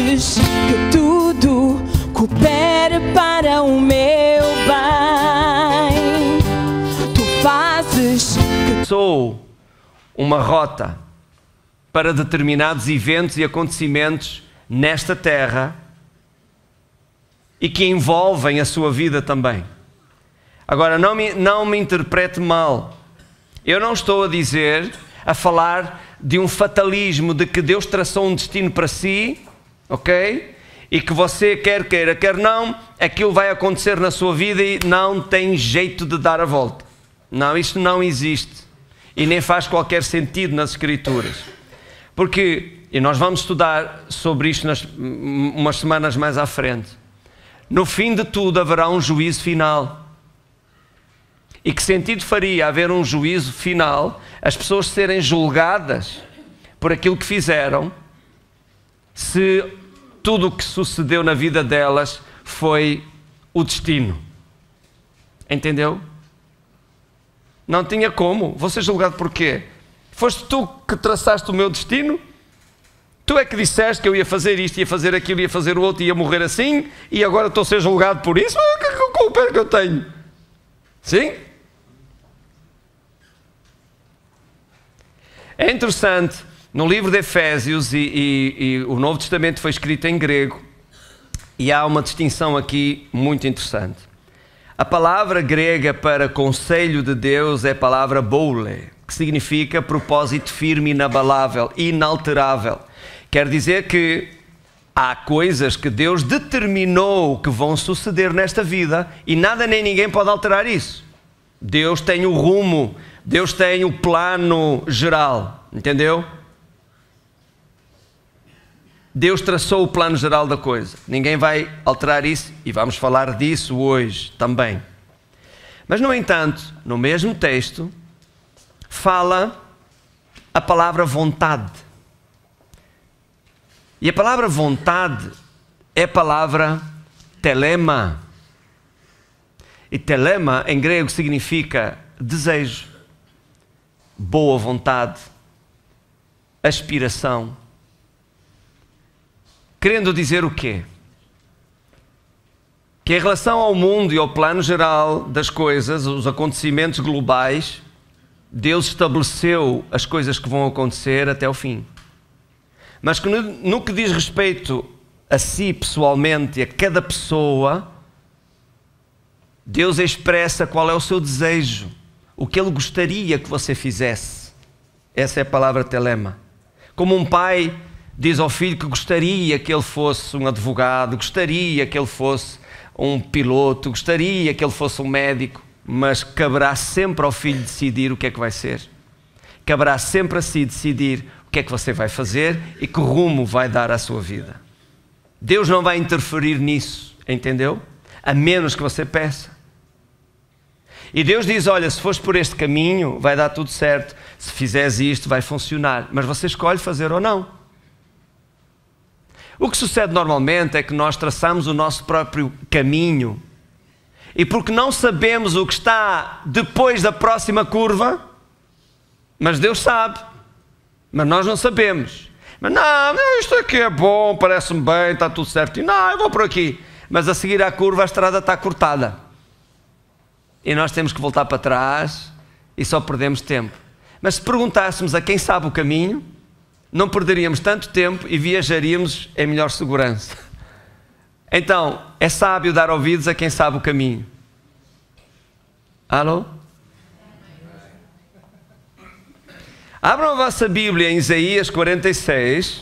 fazes que tudo coopere para o meu bem. Tu fazes que... Sou uma rota para determinados eventos e acontecimentos nesta terra e que envolvem a sua vida também. Agora, não me interprete mal. Eu não estou a falar de um fatalismo, de que Deus traçou um destino para si, ok? E que você quer queira, quer não, aquilo vai acontecer na sua vida e não tem jeito de dar a volta. Não, isto não existe. E nem faz qualquer sentido nas Escrituras. Porque, e nós vamos estudar sobre isto umas semanas mais à frente, no fim de tudo haverá um juízo final. E que sentido faria haver um juízo final, as pessoas serem julgadas por aquilo que fizeram, se tudo o que sucedeu na vida delas foi o destino? Entendeu? Não tinha como. Vou ser julgado por quê? Foste tu que traçaste o meu destino? Tu é que disseste que eu ia fazer isto, ia fazer aquilo, ia fazer o outro, ia morrer assim, e agora estou a ser julgado por isso? Que culpa é que eu tenho? Sim? É interessante, no livro de Efésios, e o Novo Testamento foi escrito em grego, e há uma distinção aqui muito interessante. A palavra grega para conselho de Deus é a palavra boule, que significa propósito firme, inabalável, inalterável. Quer dizer que há coisas que Deus determinou que vão suceder nesta vida e nada nem ninguém pode alterar isso. Deus tem o rumo, Deus tem o plano geral, entendeu? Deus traçou o plano geral da coisa. Ninguém vai alterar isso e vamos falar disso hoje também. Mas, no entanto, no mesmo texto, fala a palavra vontade. E a palavra vontade é a palavra telema. E telema em grego significa desejo, boa vontade, aspiração. Querendo dizer o quê? Que em relação ao mundo e ao plano geral das coisas, os acontecimentos globais, Deus estabeleceu as coisas que vão acontecer até o fim. Mas que no que diz respeito a si pessoalmente e a cada pessoa, Deus expressa qual é o seu desejo, o que Ele gostaria que você fizesse. Essa é a palavra telema. Como um pai diz ao filho que gostaria que ele fosse um advogado, gostaria que ele fosse um piloto, gostaria que ele fosse um médico, mas caberá sempre ao filho decidir o que é que vai ser. Caberá sempre a si decidir o que é que você vai fazer e que rumo vai dar à sua vida. Deus não vai interferir nisso, entendeu? A menos que você peça. E Deus diz, olha, se fores por este caminho, vai dar tudo certo. Se fizeres isto, vai funcionar. Mas você escolhe fazer ou não. O que sucede normalmente é que nós traçamos o nosso próprio caminho e porque não sabemos o que está depois da próxima curva, mas Deus sabe, mas nós não sabemos. Mas não, isto aqui é bom, parece-me bem, está tudo certo. E não, eu vou por aqui. Mas a seguir à curva a estrada está cortada. E nós temos que voltar para trás e só perdemos tempo. Mas se perguntássemos a quem sabe o caminho, não perderíamos tanto tempo e viajaríamos em melhor segurança. Então, é sábio dar ouvidos a quem sabe o caminho. Alô? Abram a vossa Bíblia em Isaías 46.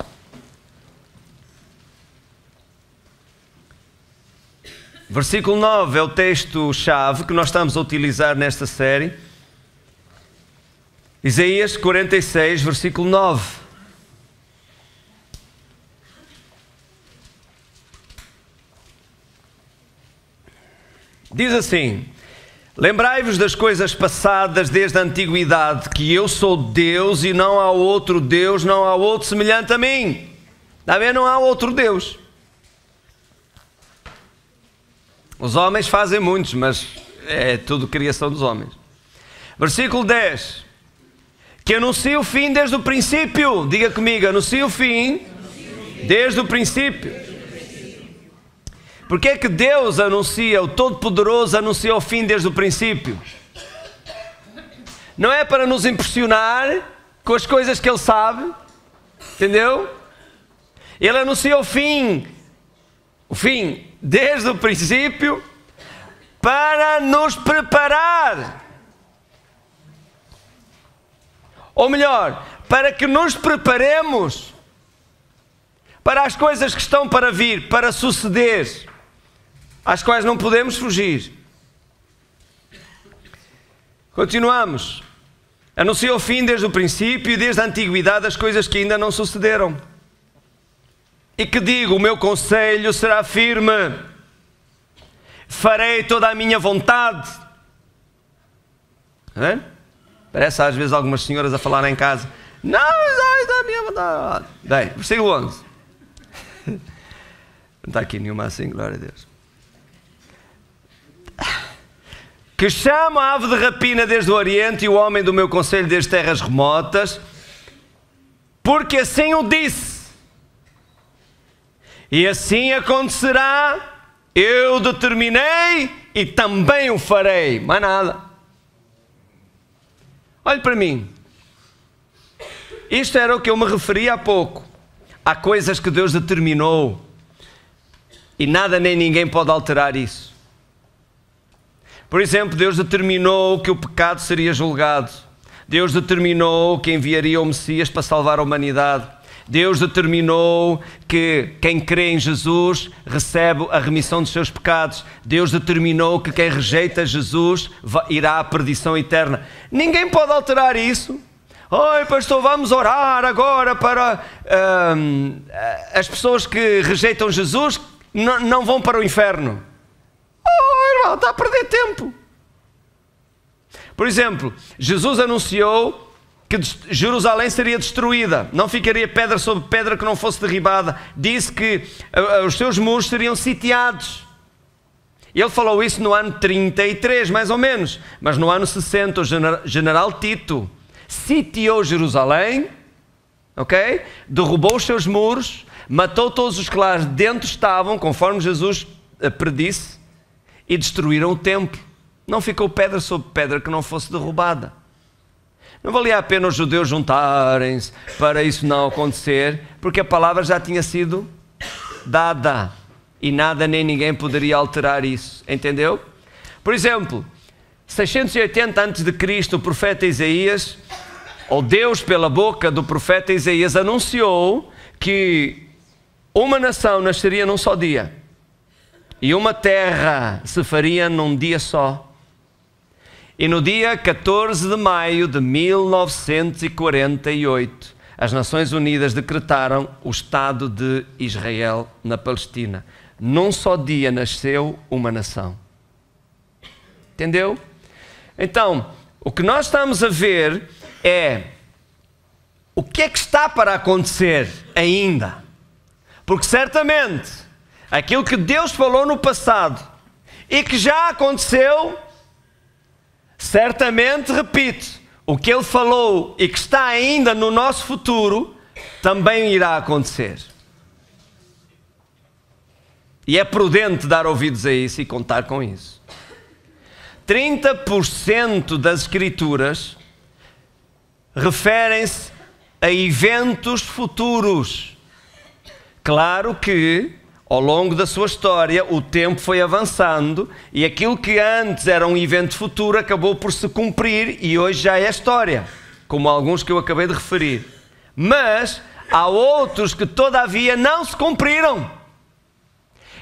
Versículo 9 é o texto-chave que nós estamos a utilizar nesta série. Isaías 46, versículo 9. Diz assim: lembrai-vos das coisas passadas desde a antiguidade, que eu sou Deus e não há outro Deus, não há outro semelhante a mim. Está a ver? Não há outro Deus. Os homens fazem muitos, mas é tudo criação dos homens. Versículo 10. Que anuncia o fim desde o princípio. Diga comigo, anuncia o fim Desde o princípio. Porque é que Deus anuncia, o Todo-Poderoso anuncia o fim desde o princípio? Não é para nos impressionar com as coisas que Ele sabe, entendeu? Ele anuncia o fim desde o princípio para nos preparar. Ou melhor, para que nos preparemos para as coisas que estão para vir, para suceder, às quais não podemos fugir. Continuamos. Anuncia o fim desde o princípio e desde a antiguidade as coisas que ainda não sucederam. E que digo, o meu conselho será firme. Farei toda a minha vontade. É? Parece às vezes algumas senhoras a falar em casa. Não, da minha vontade. Bem, versículo 11. Não está aqui nenhuma assim, glória a Deus. Que chama a ave de rapina desde o Oriente e o homem do meu conselho desde terras remotas, porque assim o disse. E assim acontecerá, eu determinei e também o farei. Mais nada. Olhe para mim. Isto era o que eu me referi há pouco. Há coisas que Deus determinou e nada nem ninguém pode alterar isso. Por exemplo, Deus determinou que o pecado seria julgado. Deus determinou que enviaria o Messias para salvar a humanidade. Deus determinou que quem crê em Jesus recebe a remissão dos seus pecados. Deus determinou que quem rejeita Jesus irá à perdição eterna. Ninguém pode alterar isso. Oi, pastor, vamos orar agora para as pessoas que rejeitam Jesus não vão para o inferno. Oh, irmão, está a perder tempo. Por exemplo, Jesus anunciou que Jerusalém seria destruída, não ficaria pedra sobre pedra que não fosse derribada. Disse que os seus muros seriam sitiados. Ele falou isso no ano 33, mais ou menos. Mas no ano 60, o general Tito sitiou Jerusalém, ok? Derrubou os seus muros, matou todos os que lá dentro estavam, conforme Jesus predisse, e destruíram o templo. Não ficou pedra sobre pedra que não fosse derrubada. Não valia a pena os judeus juntarem-se para isso não acontecer, porque a palavra já tinha sido dada e nada nem ninguém poderia alterar isso. Entendeu? Por exemplo, 680 a.C., o profeta Isaías, ou Deus pela boca do profeta Isaías, anunciou que uma nação nasceria num só dia e uma terra se faria num dia só. E no dia 14 de maio de 1948, as Nações Unidas decretaram o Estado de Israel na Palestina. Num só dia nasceu uma nação. Entendeu? Então, o que nós estamos a ver é o que é que está para acontecer ainda. Porque certamente aquilo que Deus falou no passado e que já aconteceu, certamente, repito, o que Ele falou e que está ainda no nosso futuro também irá acontecer. E é prudente dar ouvidos a isso e contar com isso. 30% das Escrituras referem-se a eventos futuros. Claro que, ao longo da sua história, o tempo foi avançando e aquilo que antes era um evento futuro acabou por se cumprir e hoje já é história, como alguns que eu acabei de referir. Mas há outros que todavia não se cumpriram.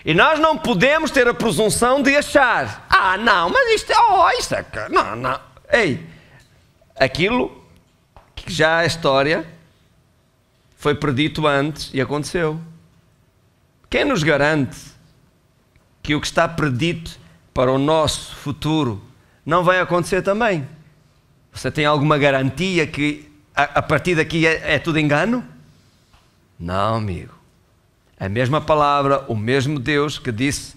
E nós não podemos ter a presunção de achar, não, mas isto é, não. Ei, aquilo que já é história foi predito antes e aconteceu. Quem nos garante que o que está predito para o nosso futuro não vai acontecer também? Você tem alguma garantia que a partir daqui é tudo engano? Não, amigo. A mesma palavra, o mesmo Deus que disse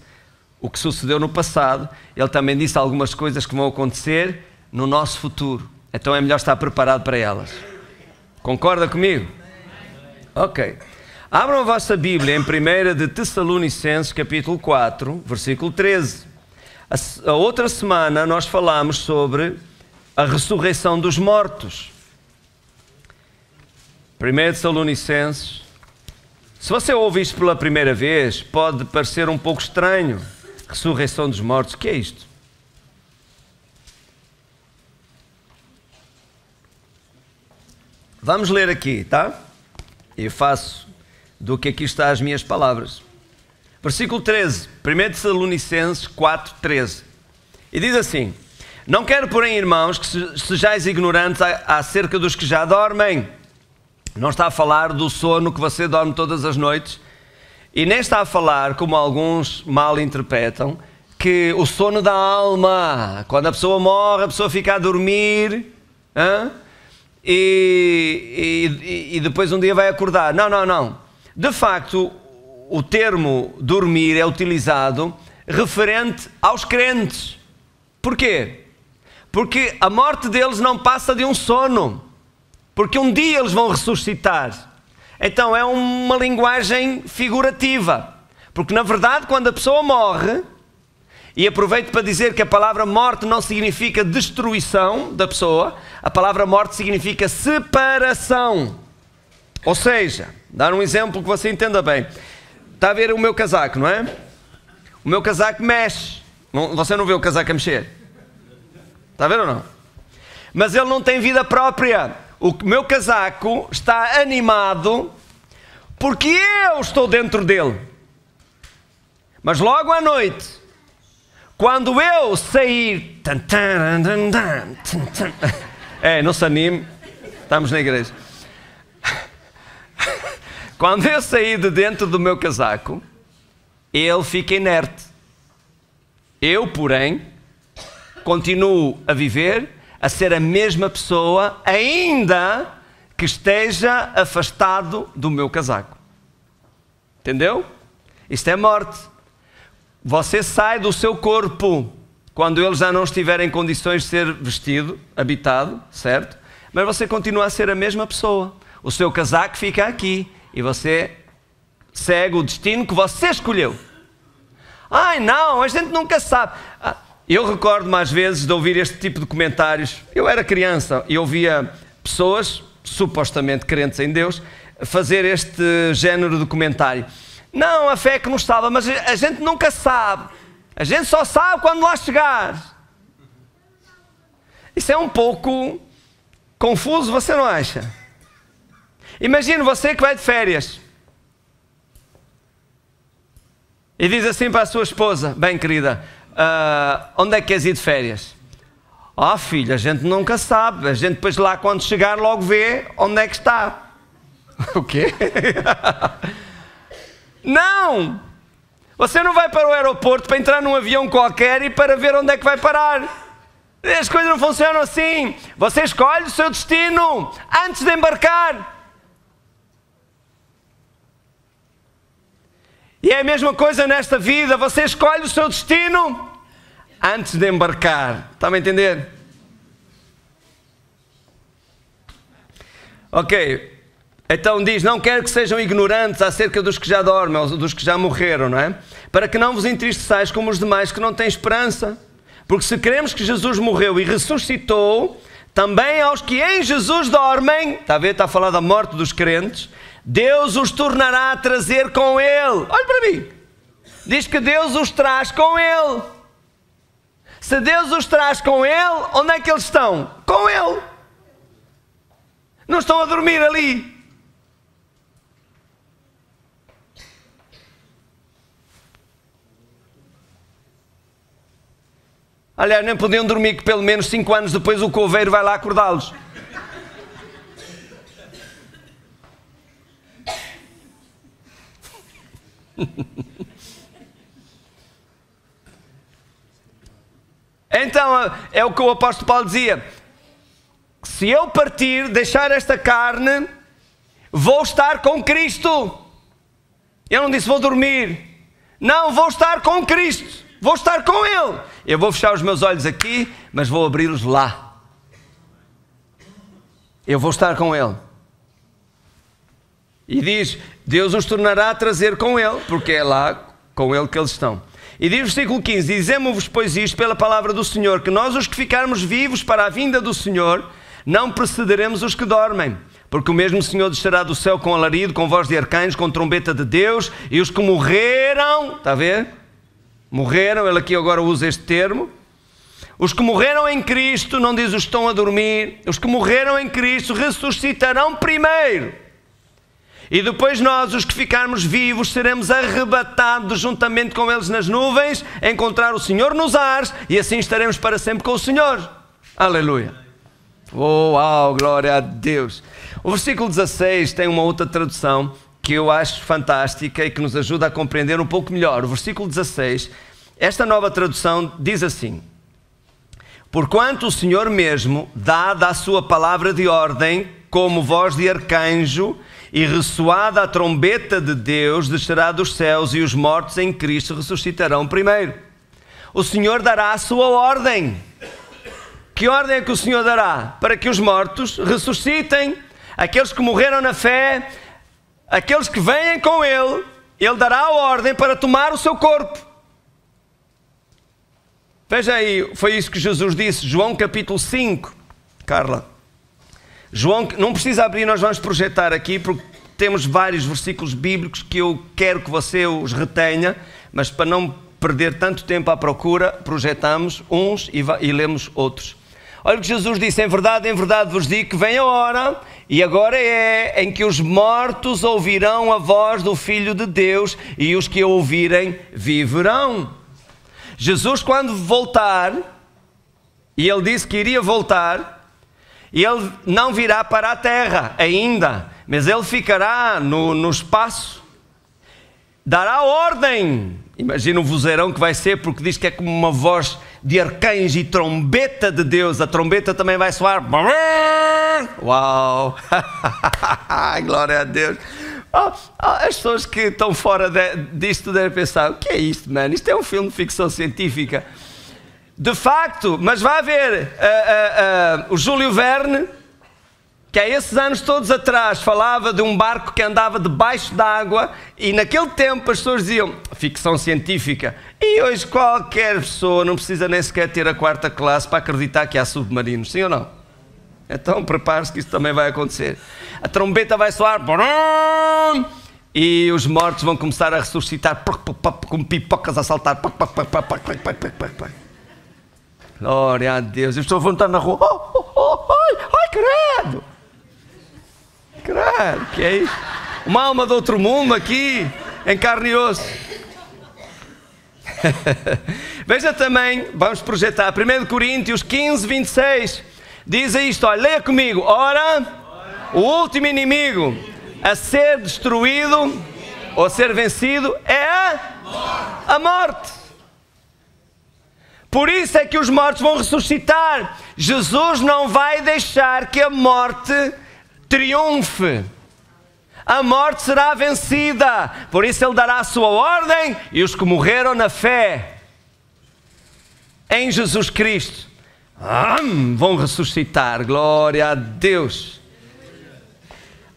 o que sucedeu no passado, Ele também disse algumas coisas que vão acontecer no nosso futuro. Então é melhor estar preparado para elas. Concorda comigo? Ok. Abram a vossa Bíblia em 1 de Tessalonicenses, capítulo 4, versículo 13. A outra semana nós falamos sobre a ressurreição dos mortos. 1 Tessalonicenses. Se você ouve isto pela primeira vez, pode parecer um pouco estranho. Ressurreição dos mortos, o que é isto? Vamos ler aqui, tá? Eu faço do que aqui está as minhas palavras. Versículo 13, 1 Tessalonicenses 4, 13. E diz assim: não quero, porém, irmãos, que sejais ignorantes acerca dos que já dormem. Não está a falar do sono que você dorme todas as noites. E nem está a falar, como alguns mal interpretam, que o sono da alma, quando a pessoa morre, a pessoa fica a dormir, e depois um dia vai acordar. Não, não, não. De facto, o termo dormir é utilizado referente aos crentes. Porquê? Porque a morte deles não passa de um sono. Porque um dia eles vão ressuscitar. Então é uma linguagem figurativa. Porque na verdade, quando a pessoa morre, e aproveito para dizer que a palavra morte não significa destruição da pessoa, a palavra morte significa separação. Ou seja, dar um exemplo que você entenda bem. Está a ver o meu casaco, não é? O meu casaco mexe. Você não vê o casaco a mexer? Está a ver ou não? Mas ele não tem vida própria. O meu casaco está animado porque eu estou dentro dele. Mas logo à noite, quando eu sair... não se anime, estamos na igreja. Quando eu sair de dentro do meu casaco, ele fica inerte. Eu, porém, continuo a viver, a ser a mesma pessoa, ainda que esteja afastado do meu casaco. Entendeu? Isto é morte. Você sai do seu corpo quando ele já não estiver em condições de ser vestido, habitado, certo? Mas você continua a ser a mesma pessoa. O seu casaco fica aqui e você segue o destino que você escolheu. Ai não, a gente nunca sabe. Eu recordo-me às vezes de ouvir este tipo de comentários. Eu era criança e ouvia pessoas, supostamente crentes em Deus, fazer este género de comentário. Não, a fé é que nos salva, mas a gente nunca sabe. A gente só sabe quando lá chegar. Isso é um pouco confuso, você não acha? Imagine você que vai de férias e diz assim para a sua esposa: bem querida, onde é que queres ir de férias? Filho, a gente nunca sabe. A gente depois lá quando chegar logo vê onde é que está. O quê? Não! Você não vai para o aeroporto para entrar num avião qualquer e para ver onde é que vai parar. As coisas não funcionam assim. Você escolhe o seu destino antes de embarcar. E é a mesma coisa nesta vida. Você escolhe o seu destino antes de embarcar. Está a entender? Ok. Então diz: não quero que sejam ignorantes acerca dos que já dormem, ou dos que já morreram, não é? Para que não vos entristeçais como os demais que não têm esperança. Porque se cremos que Jesus morreu e ressuscitou, também aos que em Jesus dormem, está a ver, está a falar da morte dos crentes, Deus os tornará a trazer com Ele. Olha para mim. Diz que Deus os traz com Ele. Se Deus os traz com Ele, onde é que eles estão? Com Ele. Não estão a dormir ali. Aliás, nem podiam dormir, que pelo menos 5 anos depois o coveiro vai lá acordá-los. Então, é o que o apóstolo Paulo dizia: se eu partir, deixar esta carne, vou estar com Cristo. Eu não disse vou dormir. Não, vou estar com Cristo. Vou estar com Ele. Eu vou fechar os meus olhos aqui, mas vou abri-los lá. Eu vou estar com Ele. E diz, Deus os tornará a trazer com ele, porque é lá com ele que eles estão. E diz o versículo 15, dizemos-vos, pois, isto pela palavra do Senhor, que nós os que ficarmos vivos para a vinda do Senhor, não precederemos os que dormem. Porque o mesmo Senhor descerá do céu com alarido, com voz de arcanjos, com trombeta de Deus, e os que morreram, está a ver? Morreram, ele aqui agora usa este termo. Os que morreram em Cristo, não diz os que estão a dormir, os que morreram em Cristo ressuscitarão primeiro. E depois nós, os que ficarmos vivos, seremos arrebatados juntamente com eles nas nuvens, a encontrar o Senhor nos ares, e assim estaremos para sempre com o Senhor. Aleluia. Oh, uau, glória a Deus. O versículo 16 tem uma outra tradução que eu acho fantástica e que nos ajuda a compreender um pouco melhor. O versículo 16, esta nova tradução diz assim: porquanto o Senhor mesmo, dada a sua palavra de ordem, como voz de arcanjo, e ressoada a trombeta de Deus, descerá dos céus, e os mortos em Cristo ressuscitarão primeiro. O Senhor dará a sua ordem. Que ordem é que o Senhor dará? Para que os mortos ressuscitem. Aqueles que morreram na fé, aqueles que vêm com Ele, Ele dará a ordem para tomar o seu corpo. Veja aí, foi isso que Jesus disse, João capítulo 5. Carla. João, não precisa abrir, nós vamos projetar aqui, porque temos vários versículos bíblicos que eu quero que você os retenha, mas para não perder tanto tempo à procura, projetamos uns e lemos outros. Olha o que Jesus disse, em verdade vos digo que vem a hora, e agora é, em que os mortos ouvirão a voz do Filho de Deus, e os que a ouvirem viverão. Jesus, quando voltar, e Ele disse que iria voltar, e Ele não virá para a terra ainda, mas Ele ficará no espaço, dará ordem. Imagina o vozeirão que vai ser, porque diz que é como uma voz de arcanjo e trombeta de Deus. A trombeta também vai soar. Uau! Glória a Deus! As pessoas que estão fora disto devem pensar, o que é isto, mano? Isto é um filme de ficção científica. De facto, mas vai haver o Júlio Verne, que há esses anos todos atrás falava de um barco que andava debaixo d'água, e naquele tempo as pessoas diziam ficção científica, e hoje qualquer pessoa não precisa nem sequer ter a 4ª classe para acreditar que há submarinos, sim ou não? Então prepare-se que isso também vai acontecer. A trombeta vai soar e os mortos vão começar a ressuscitar com pipocas a saltar. Glória a Deus. Eu estou a voltar na rua. Ai, credo! Credo, que é isso? Uma alma de outro mundo aqui, em carne e osso. Veja também, vamos projetar 1 Coríntios 15, 26. Diz isto, olha, leia comigo. Ora, o último inimigo a ser destruído ou a ser vencido é a morte. Por isso é que os mortos vão ressuscitar. Jesus não vai deixar que a morte triunfe. A morte será vencida. Por isso Ele dará a sua ordem, e os que morreram na fé em Jesus Cristo vão ressuscitar. Glória a Deus.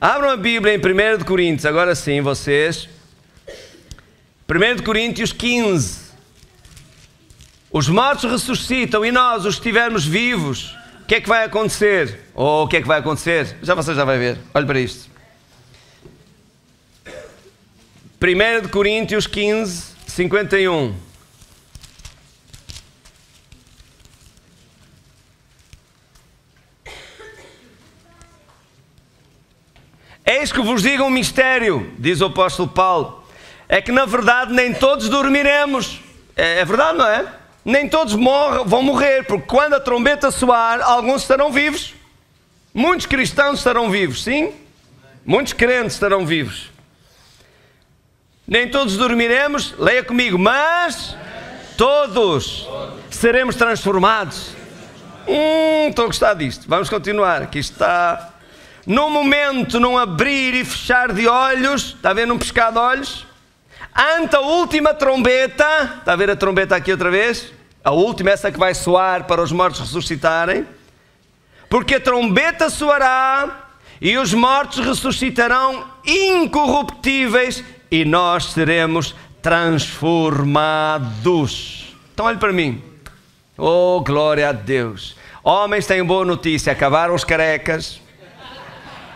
Abram a Bíblia em 1 Coríntios, agora sim vocês. 1 Coríntios 15. Os mortos ressuscitam, e nós, os que estivermos vivos, o que é que vai acontecer? O que é que vai acontecer? Você já vai ver. Olhe para isto. 1 Coríntios 15, 51. Eis que vos digo um mistério, diz o apóstolo Paulo, é que na verdade nem todos dormiremos. É verdade, não é? Nem todos vão morrer, porque quando a trombeta soar, alguns estarão vivos. Muitos cristãos estarão vivos, sim? Muitos crentes estarão vivos. Nem todos dormiremos, leia comigo, mas todos seremos transformados. Estou a gostar disto. Vamos continuar. Aqui está. Num momento, num abrir e fechar de olhos, está a ver, num piscar de olhos, ante a última trombeta, está a ver a trombeta aqui outra vez? A última, essa que vai soar para os mortos ressuscitarem. Porque a trombeta soará, e os mortos ressuscitarão incorruptíveis e nós seremos transformados. Então olhe para mim. Oh, glória a Deus. Homens têm boa notícia, acabaram os carecas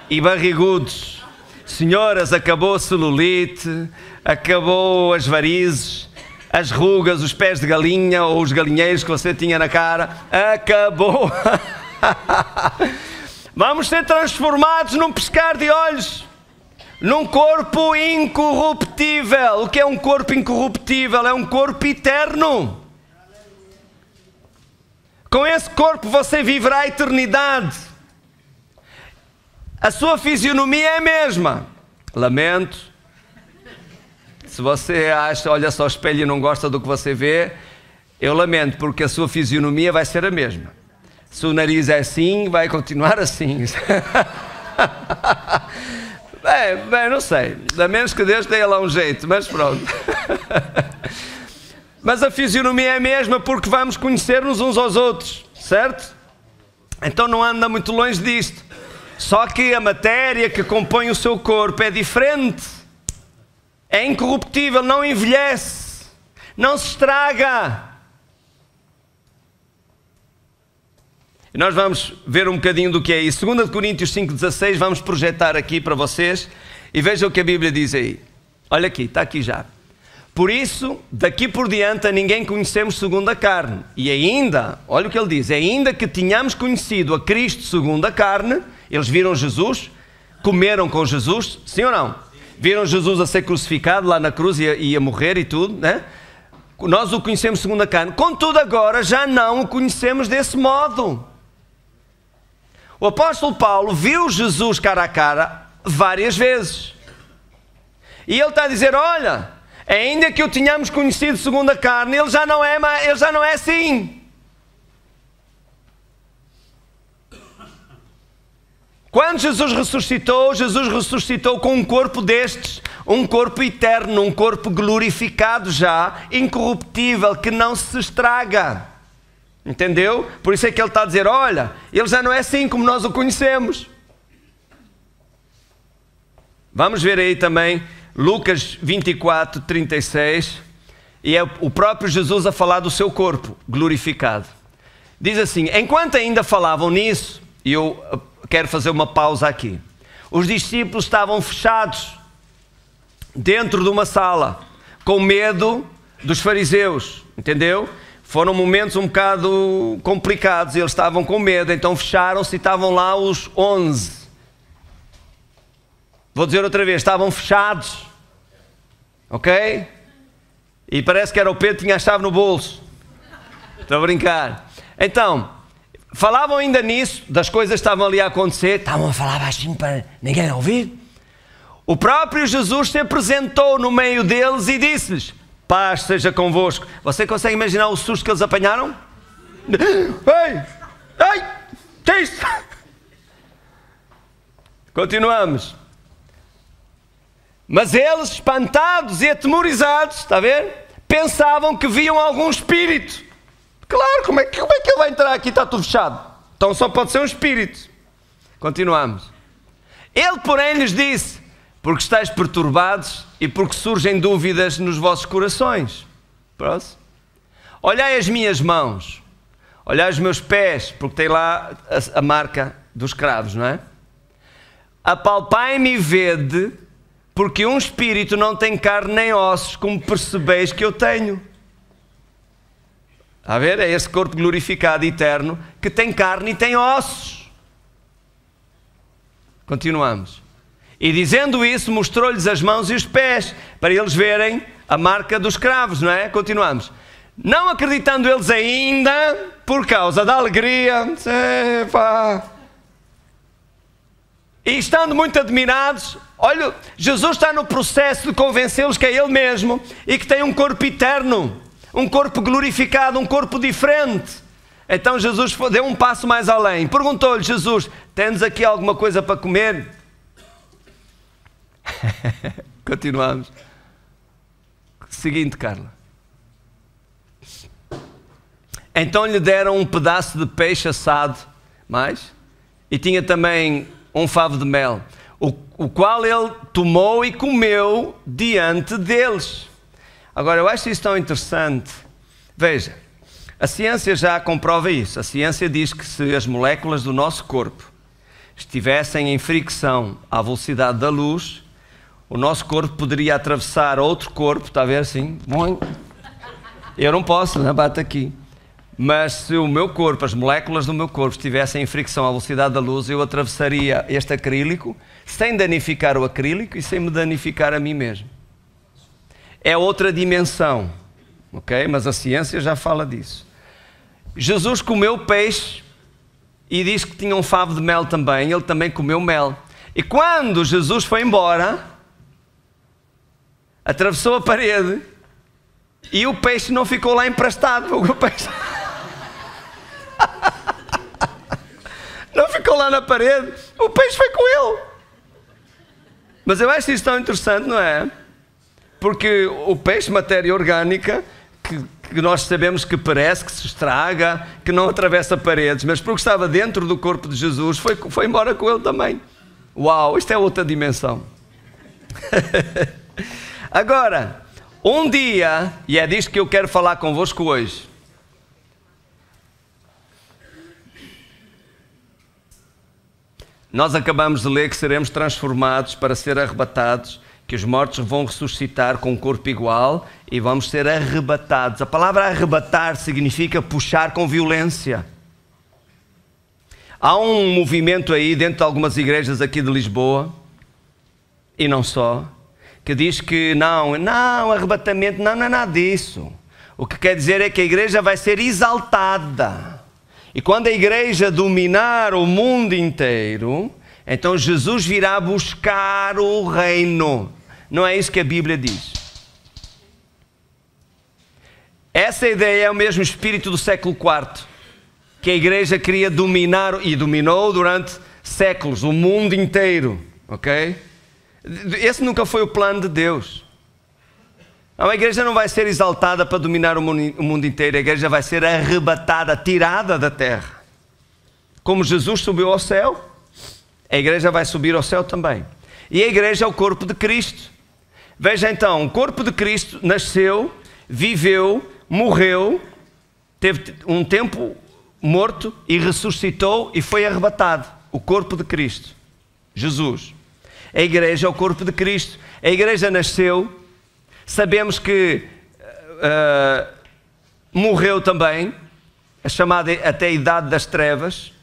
e barrigudos. Senhoras, acabou a celulite, acabou as varizes, as rugas, os pés de galinha ou os galinheiros que você tinha na cara. Acabou. Vamos ser transformados num piscar de olhos, num corpo incorruptível. O que é um corpo incorruptível? É um corpo eterno. Com esse corpo você viverá a eternidade. A sua fisionomia é a mesma. Lamento. Se você acha, olha só ao espelho e não gosta do que você vê, eu lamento, porque a sua fisionomia vai ser a mesma. Se o nariz é assim, vai continuar assim. Bem, não sei. A menos que Deus tenha lá um jeito, mas pronto. Mas a fisionomia é a mesma porque vamos conhecer-nos uns aos outros, certo? Então não anda muito longe disto. Só que a matéria que compõe o seu corpo é diferente. É incorruptível, não envelhece, não se estraga. E nós vamos ver um bocadinho do que é isso. 2 Coríntios 5,16, vamos projetar aqui para vocês e vejam o que a Bíblia diz aí. Olha aqui, está aqui já. Por isso, daqui por diante a ninguém conhecemos segundo a carne. E ainda, olha o que ele diz, ainda que tenhamos conhecido a Cristo segundo a carne, eles viram Jesus, comeram com Jesus, sim ou não? Viram Jesus a ser crucificado lá na cruz e a morrer e tudo, né? Nós o conhecemos segundo a carne. Contudo agora já não o conhecemos desse modo. O apóstolo Paulo viu Jesus cara a cara várias vezes. E ele está a dizer, olha, ainda que o tenhamos conhecido segundo a carne, ele já não é assim. Quando Jesus ressuscitou com um corpo destes, um corpo eterno, um corpo glorificado já, incorruptível, que não se estraga. Entendeu? Por isso é que ele está a dizer, olha, ele já não é assim como nós o conhecemos. Vamos ver aí também Lucas 24, 36, e é o próprio Jesus a falar do seu corpo glorificado. Diz assim, enquanto ainda falavam nisso, e eu quero fazer uma pausa aqui, os discípulos estavam fechados dentro de uma sala, com medo dos fariseus, entendeu? Foram momentos um bocado complicados, eles estavam com medo, então fecharam-se e estavam lá os 11. Vou dizer outra vez, estavam fechados, ok? E parece que era o Pedro que tinha a chave no bolso. Estou a brincar. Então, falavam ainda nisso, das coisas que estavam ali a acontecer, estavam a falar baixinho para ninguém ouvir. O próprio Jesus se apresentou no meio deles e disse-lhes, paz seja convosco. Você consegue imaginar o susto que eles apanharam? Ei, que é isto? Continuamos. Mas eles, espantados e atemorizados, está a ver? Pensavam que viam algum espírito. Claro, como é que ele vai entrar aqui? Está tudo fechado. Então só pode ser um espírito. Continuamos. Ele, porém, lhes disse, porque estáis perturbados e porque surgem dúvidas nos vossos corações. Próximo. Olhai as minhas mãos, olhai os meus pés, porque tem lá a marca dos cravos, não é? Apalpai-me e vede, porque um espírito não tem carne nem ossos, como percebeis que eu tenho. Está a ver? É esse corpo glorificado e eterno que tem carne e tem ossos. Continuamos. E dizendo isso, mostrou-lhes as mãos e os pés, para eles verem a marca dos cravos, não é? Continuamos. Não acreditando eles ainda, por causa da alegria, e estando muito admirados, olha, Jesus está no processo de convencê-los que é Ele mesmo e que tem um corpo eterno, um corpo glorificado, um corpo diferente. Então Jesus deu um passo mais além. Perguntou-lhe Jesus, tens aqui alguma coisa para comer? Continuamos. Seguinte, Carla. Então lhe deram um pedaço de peixe assado, mais, e tinha também um favo de mel, o qual ele tomou e comeu diante deles. Agora, eu acho isso tão interessante. Veja, a ciência já comprova isso. A ciência diz que se as moléculas do nosso corpo estivessem em fricção à velocidade da luz, o nosso corpo poderia atravessar outro corpo, está a ver assim? Eu não posso, né? Bate aqui. Mas se o meu corpo, as moléculas do meu corpo estivessem em fricção à velocidade da luz, eu atravessaria este acrílico sem danificar o acrílico e sem me danificar a mim mesmo. É outra dimensão, ok? Mas a ciência já fala disso. Jesus comeu peixe e diz que tinha um favo de mel também. Ele também comeu mel. E quando Jesus foi embora, atravessou a parede e o peixe não ficou lá emprestado. O peixe não ficou lá na parede. O peixe foi com ele. Mas eu acho isso tão interessante, não é? Porque o peixe, matéria orgânica, que nós sabemos que perece, que se estraga, que não atravessa paredes, mas porque estava dentro do corpo de Jesus, foi embora com ele também. Uau, isto é outra dimensão. Agora, um dia, e é disto que eu quero falar convosco hoje. Nós acabamos de ler que seremos transformados para ser arrebatados, que os mortos vão ressuscitar com um corpo igual e vamos ser arrebatados. A palavra arrebatar significa puxar com violência. Há um movimento aí dentro de algumas igrejas aqui de Lisboa, e não só, que diz que não, arrebatamento, não é nada disso. O que quer dizer é que a igreja vai ser exaltada. E quando a igreja dominar o mundo inteiro, então Jesus virá buscar o reino. Não é isso que a Bíblia diz. Essa ideia é o mesmo espírito do século IV, que a igreja queria dominar, e dominou durante séculos, o mundo inteiro, ok? Esse nunca foi o plano de Deus. A igreja não vai ser exaltada para dominar o mundo inteiro, a igreja vai ser arrebatada, tirada da terra. Como Jesus subiu ao céu, a igreja vai subir ao céu também. E a igreja é o corpo de Cristo. Veja então, o corpo de Cristo nasceu, viveu, morreu, teve um tempo morto e ressuscitou e foi arrebatado. O corpo de Cristo, Jesus. A igreja é o corpo de Cristo. A igreja nasceu, sabemos que morreu também, a chamada até a idade das trevas,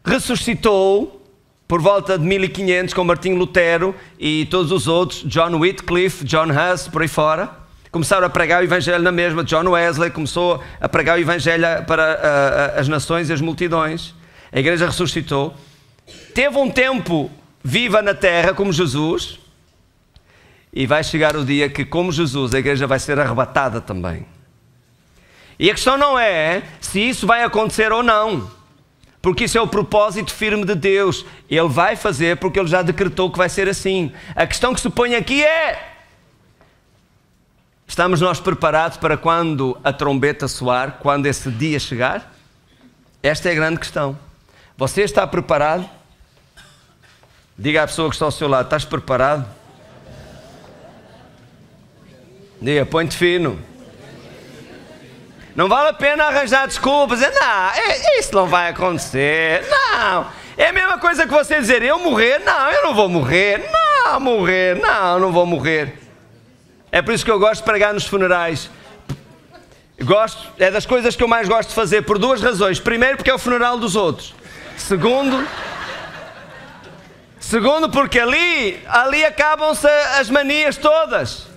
ressuscitou por volta de 1500 com Martinho Lutero e todos os outros, John Wycliffe, John Huss, por aí fora, começaram a pregar o evangelho na mesma. John Wesley começou a pregar o evangelho para as nações e as multidões. A igreja ressuscitou, teve um tempo viva na terra como Jesus, e vai chegar o dia que, como Jesus, a igreja vai ser arrebatada também. E a questão não é se isso vai acontecer ou não, porque isso é o propósito firme de Deus. Ele vai fazer porque Ele já decretou que vai ser assim. A questão que se põe aqui é: estamos nós preparados para quando a trombeta soar, quando esse dia chegar? Esta é a grande questão. Você está preparado? Diga à pessoa que está ao seu lado: estás preparado? Diga, põe-te fino. Não vale a pena arranjar desculpas, dizer, não, isso não vai acontecer, não. É a mesma coisa que você dizer, eu morrer, não, eu não vou morrer, não vou morrer. É por isso que eu gosto de pregar nos funerais. É das coisas que eu mais gosto de fazer, por duas razões. Primeiro, porque é o funeral dos outros. Segundo, porque ali acabam-se as manias todas.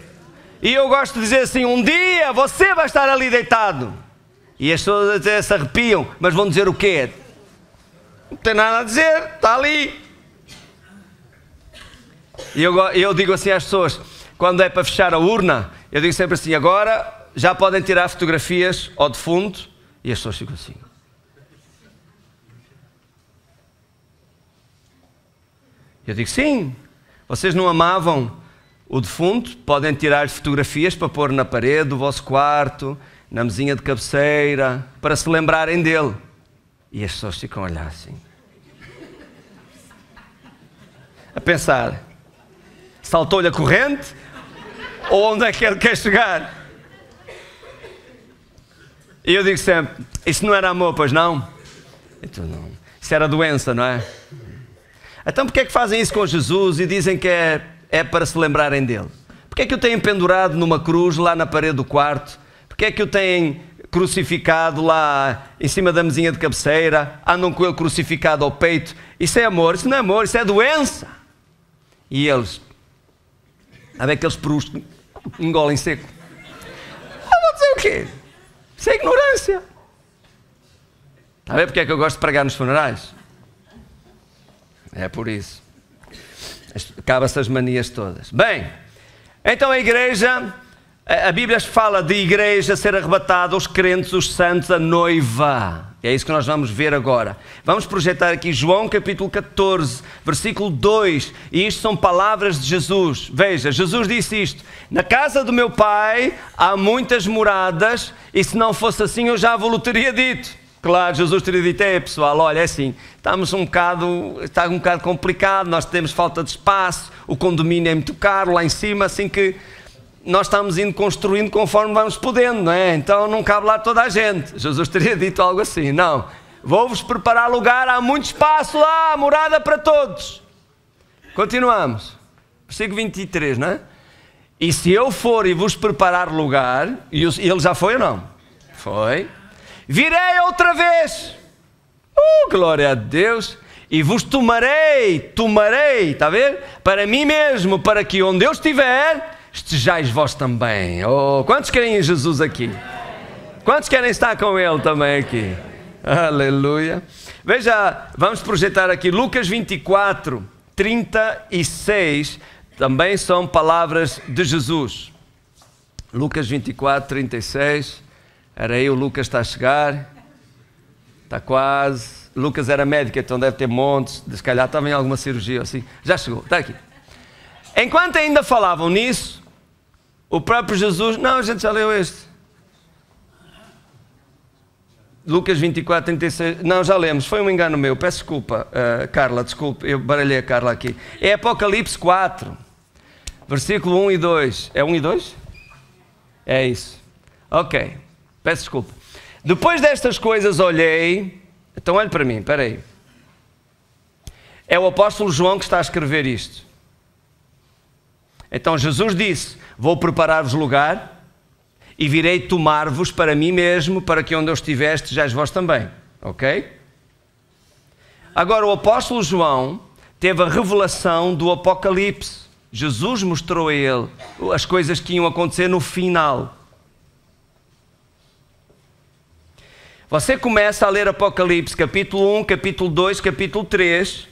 E eu gosto de dizer assim, um dia você vai estar ali deitado. E as pessoas até se arrepiam, mas vão dizer o quê? Não tem nada a dizer, está ali. E eu digo assim às pessoas, quando é para fechar a urna, eu digo sempre assim, agora já podem tirar fotografias ao defunto. E as pessoas ficam assim. Eu digo, sim, vocês não amavam o defunto? Podem tirar fotografias para pôr na parede do vosso quarto, na mesinha de cabeceira, para se lembrarem dele. E as pessoas ficam a olhar assim. a pensar, saltou-lhe a corrente ou onde é que ele quer chegar? E eu digo sempre, isso não era amor, pois não? Então, não. Isso era doença, não é? Então porquê é que fazem isso com Jesus e dizem que é para se lembrarem dele? Porquê é que o têm pendurado numa cruz lá na parede do quarto? Porquê é que o têm crucificado lá em cima da mesinha de cabeceira? Andam com ele crucificado ao peito? Isso é amor? Isso não é amor, isso é doença. E eles, a ver aqueles perus engolem seco. Eu vou dizer o quê? Isso é ignorância. Está a ver porque é que eu gosto de pregar nos funerais? É por isso. Acaba-se as manias todas. Bem, então a igreja, a Bíblia fala de igreja ser arrebatada, os crentes, os santos, a noiva. É isso que nós vamos ver agora. Vamos projetar aqui João capítulo 14, versículo 2. E isto são palavras de Jesus. Veja, Jesus disse isto: na casa do meu pai há muitas moradas, e se não fosse assim eu já vos teria dito. Claro, Jesus teria dito, pessoal, olha, é assim, está um bocado complicado, nós temos falta de espaço, o condomínio é muito caro lá em cima, assim que nós estamos indo construindo conforme vamos podendo, não é? Então não cabe lá toda a gente. Jesus teria dito algo assim, não, vou-vos preparar lugar, há muito espaço lá, morada para todos. Continuamos, versículo 23, não é? E se eu for e vos preparar lugar, e ele já foi ou não? Foi. Virei outra vez, glória a Deus, e vos tomarei, está a ver? Para mim mesmo, para que onde eu estiver, estejais vós também. Quantos querem Jesus aqui? Quantos querem estar com Ele também aqui? Aleluia. Veja, vamos projetar aqui Lucas 24, 36, também são palavras de Jesus. Lucas 24, 36... Era aí, o Lucas está a chegar, está quase. Lucas era médico, então deve ter montes, se calhar estava em alguma cirurgia assim. Já chegou, está aqui. Enquanto ainda falavam nisso, o próprio Jesus... Não, a gente já leu este. Lucas 24, 36... Não, já lemos, foi um engano meu, peço desculpa, Carla, desculpe, eu baralhei a Carla aqui. É Apocalipse 4, versículo 1 e 2. É 1 e 2? É isso. Ok. Peço desculpa. Depois destas coisas olhei... Então olhe para mim, espera aí. É o apóstolo João que está a escrever isto. Então Jesus disse, vou preparar-vos lugar e virei tomar-vos para mim mesmo, para que onde eu estiver estejais vós também. Ok? Agora o apóstolo João teve a revelação do Apocalipse. Jesus mostrou a ele as coisas que iam acontecer no final. Você começa a ler Apocalipse, capítulo 1, capítulo 2, capítulo 3,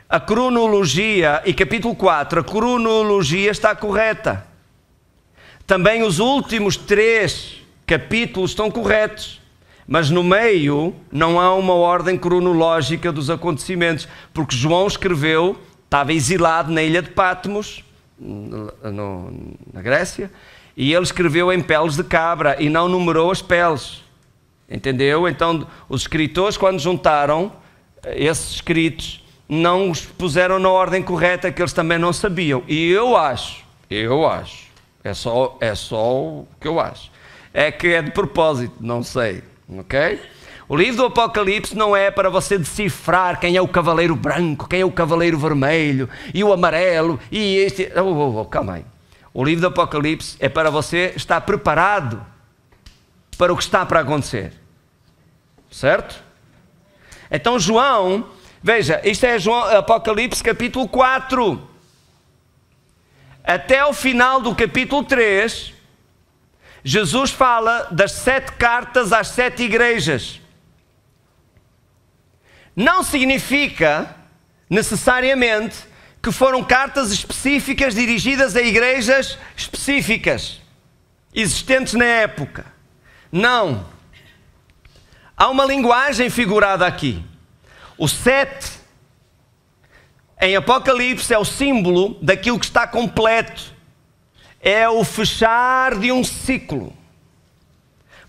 a cronologia, e capítulo 4, a cronologia está correta. Também os últimos 3 capítulos estão corretos, mas no meio não há uma ordem cronológica dos acontecimentos, porque João escreveu, estava exilado na ilha de Patmos, na Grécia, e ele escreveu em peles de cabra e não numerou as peles. Entendeu? Então, os escritores, quando juntaram esses escritos, não os puseram na ordem correta, que eles também não sabiam. E eu acho, é só o que eu acho, é que é de propósito, não sei, ok? O livro do Apocalipse não é para você decifrar quem é o cavaleiro branco, quem é o cavaleiro vermelho, e o amarelo, e este... Calma aí. O livro do Apocalipse é para você estar preparado para o que está para acontecer. Certo? Então João, veja, isto é Apocalipse capítulo 4. Até o final do capítulo 3, Jesus fala das 7 cartas às 7 igrejas. Não significa necessariamente que foram cartas específicas dirigidas a igrejas específicas, existentes na época. Não. Há uma linguagem figurada aqui. O 7 em Apocalipse é o símbolo daquilo que está completo. É o fechar de um ciclo.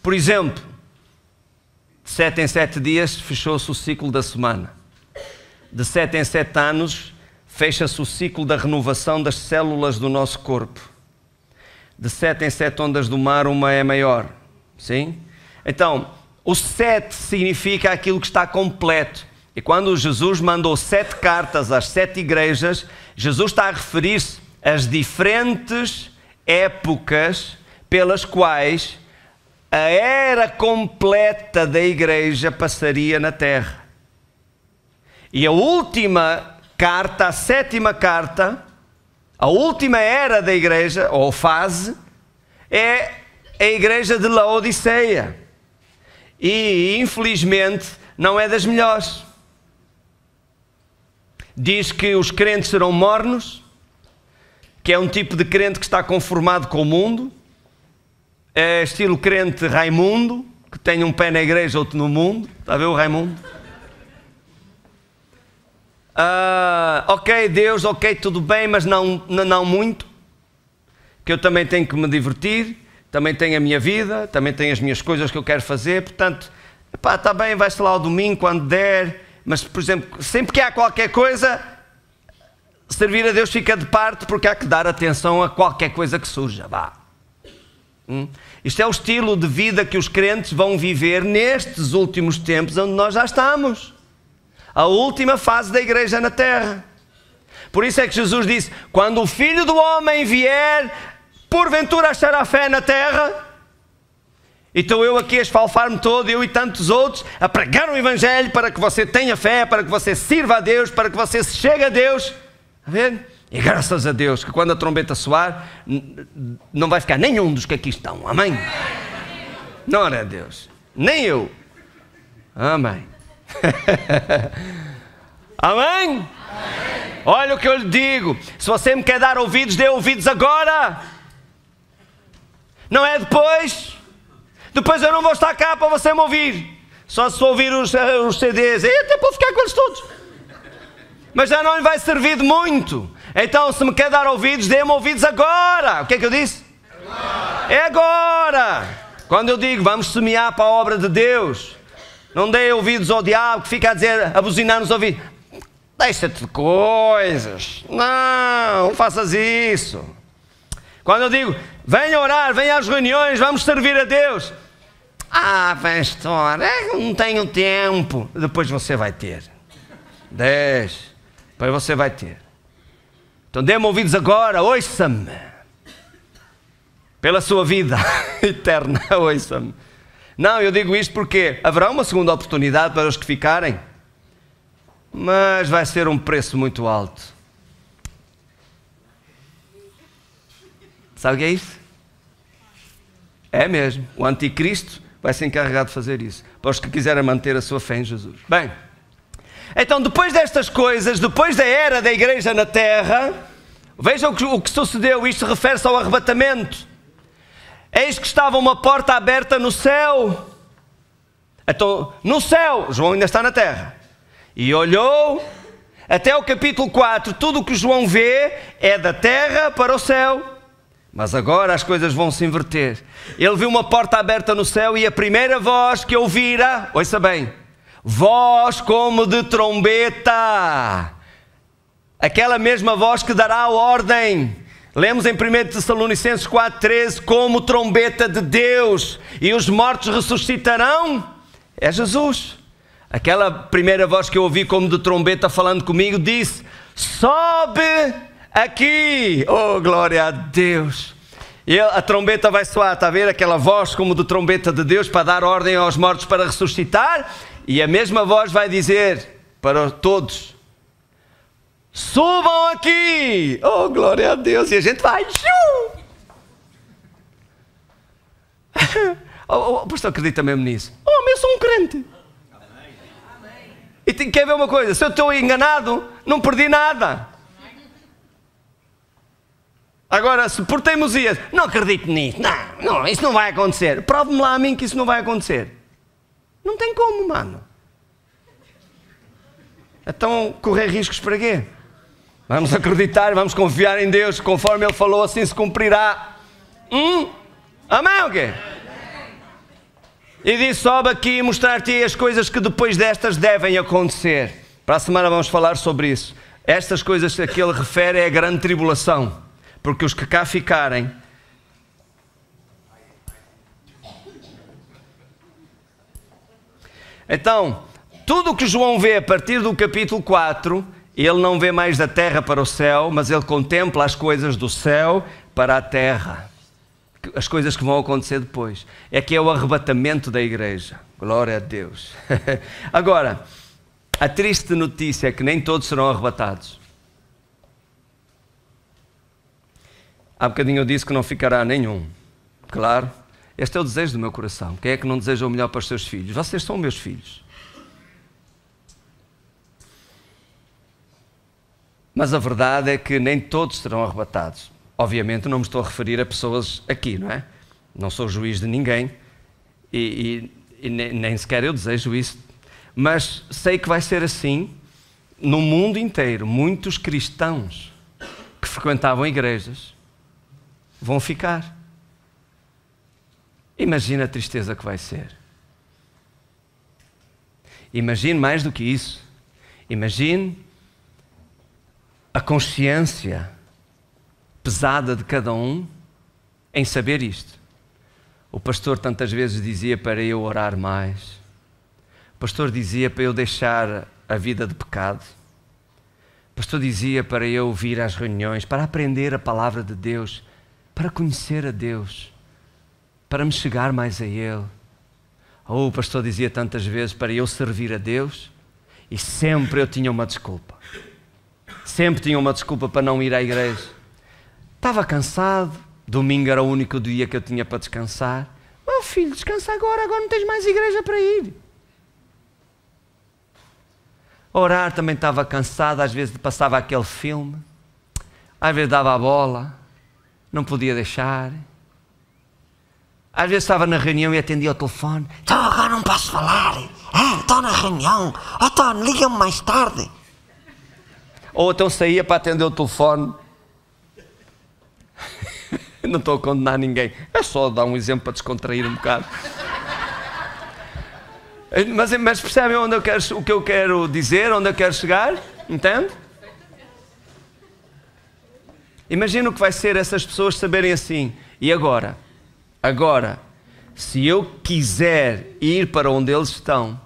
Por exemplo, de 7 em 7 dias fechou-se o ciclo da semana. De 7 em 7 anos fecha-se o ciclo da renovação das células do nosso corpo. De 7 em 7 ondas do mar, uma é maior. Sim? Então, o 7 significa aquilo que está completo. E quando Jesus mandou 7 cartas às 7 igrejas, Jesus está a referir-se às diferentes épocas pelas quais a era completa da igreja passaria na terra. E a última carta, a 7ª carta, a última era da igreja, ou fase, é a igreja de Laodiceia. E, infelizmente, não é das melhores. Diz que os crentes serão mornos, que é um tipo de crente que está conformado com o mundo, é estilo crente Raimundo, que tem um pé na igreja, outro no mundo. Está a ver o Raimundo? Ok, Deus, ok, tudo bem, mas não muito, que eu também tenho que me divertir, também tenho a minha vida, também tenho as minhas coisas que eu quero fazer, portanto, está bem, vai-se lá ao domingo quando der, mas, por exemplo, sempre que há qualquer coisa, servir a Deus fica de parte, porque há que dar atenção a qualquer coisa que surja. Vá. Isto é o estilo de vida que os crentes vão viver nestes últimos tempos, onde nós já estamos. A última fase da igreja na terra. Por isso é que Jesus disse, quando o Filho do Homem vier, porventura achará fé na terra? E estou eu aqui a esfalfar-me todo, eu e tantos outros, a pregar o Evangelho para que você tenha fé, para que você sirva a Deus, para que você se chegue a Deus. Está a ver? E graças a Deus que quando a trombeta soar, não vai ficar nenhum dos que aqui estão. Amém? Não é Deus. Nem eu. Amém. Amém? Olha o que eu lhe digo. Se você me quer dar ouvidos, dê ouvidos agora. Não é depois. Depois eu não vou estar cá para você me ouvir. Só se ouvir os CDs. Eu até posso ficar com eles todos. Mas já não lhe vai servir de muito. Então, se me quer dar ouvidos, dê-me ouvidos agora. O que é que eu disse? Agora. É agora. Quando eu digo, vamos semear para a obra de Deus, não dê ouvidos ao diabo que fica a dizer, a buzinar nos ouvidos. Deixa-te de coisas. Não faças isso. Quando eu digo, venha orar, venha às reuniões, vamos servir a Deus. Pastor, não tenho tempo. Depois você vai ter. Depois você vai ter. Então dê-me ouvidos agora, ouça-me. Pela sua vida eterna, ouça-me. Não, eu digo isto porque haverá uma segunda oportunidade para os que ficarem, mas vai ser um preço muito alto. Sabe o que é isso? É mesmo. O anticristo vai ser encarregado de fazer isso, para os que quiserem manter a sua fé em Jesus. Bem, então depois destas coisas, depois da era da igreja na terra, vejam o que sucedeu. Isto refere-se ao arrebatamento. Eis que estava uma porta aberta no céu. Então, no céu, João ainda está na terra. E olhou, até o capítulo 4, tudo o que João vê é da terra para o céu. Mas agora as coisas vão se inverter. Ele viu uma porta aberta no céu e a primeira voz que ouvira, ouça bem, voz como de trombeta. Aquela mesma voz que dará a ordem. Lemos em 1 Tessalonicenses 4,13, como trombeta de Deus, e os mortos ressuscitarão. É Jesus. Aquela primeira voz que eu ouvi como de trombeta falando comigo disse, sobe aqui. Oh, glória a Deus. E a trombeta vai soar, está a ver? Aquela voz como de trombeta de Deus para dar ordem aos mortos para ressuscitar. E a mesma voz vai dizer para todos, subam aqui. Oh, glória a Deus. E a gente vai. O pastor acredita mesmo nisso? Oh, eu sou um crente. E quer ver uma coisa? Se eu estou enganado, não perdi nada. Agora, se por teimosia, não acredito nisso. Não, isso não vai acontecer. Prove-me lá a mim que isso não vai acontecer. Não tem como, mano. Então, correr riscos para quê? Vamos acreditar, vamos confiar em Deus, conforme Ele falou, assim se cumprirá. Amém ou quê? E disse, sobe aqui e mostrar-te as coisas que depois destas devem acontecer. Para a semana vamos falar sobre isso. Estas coisas a que ele refere é a grande tribulação, porque os que cá ficarem então, tudo o que João vê a partir do capítulo 4, ele não vê mais da terra para o céu, mas ele contempla as coisas do céu para a terra, as coisas que vão acontecer depois. É que é o arrebatamento da igreja. Glória a Deus. Agora, a triste notícia é que nem todos serão arrebatados. Há bocadinho eu disse que não ficará nenhum. Claro, este é o desejo do meu coração. Quem é que não deseja o melhor para os seus filhos? Vocês são meus filhos. Mas a verdade é que nem todos serão arrebatados. Obviamente não me estou a referir a pessoas aqui, não é? Não sou juiz de ninguém e nem sequer eu desejo isso. Mas sei que vai ser assim no mundo inteiro. Muitos cristãos que frequentavam igrejas vão ficar. Imagina a tristeza que vai ser. Imagine mais do que isso. Imagine a consciência pesada de cada um em saber isto. O pastor tantas vezes dizia para eu orar mais. O pastor dizia para eu deixar a vida de pecado. O pastor dizia para eu vir às reuniões, para aprender a palavra de Deus, para conhecer a Deus, para me chegar mais a Ele. Ou o pastor dizia tantas vezes para eu servir a Deus, e sempre eu tinha uma desculpa. Sempre tinha uma desculpa para não ir à igreja. Estava cansado, domingo era o único dia que eu tinha para descansar. Meu filho, descansa agora não tens mais igreja para ir. Orar também estava cansado, às vezes passava aquele filme, às vezes dava a bola, não podia deixar. Às vezes estava na reunião e atendia o telefone. Então agora não posso falar. Estou na reunião. Então liga-me mais tarde. Ou então saía para atender o telefone. Não estou a condenar ninguém. É só dar um exemplo para descontrair um bocado. Mas percebem onde o que eu quero dizer? Onde eu quero chegar? Entende? Imagina o que vai ser essas pessoas saberem assim. E agora? Agora, se eu quiser ir para onde eles estão,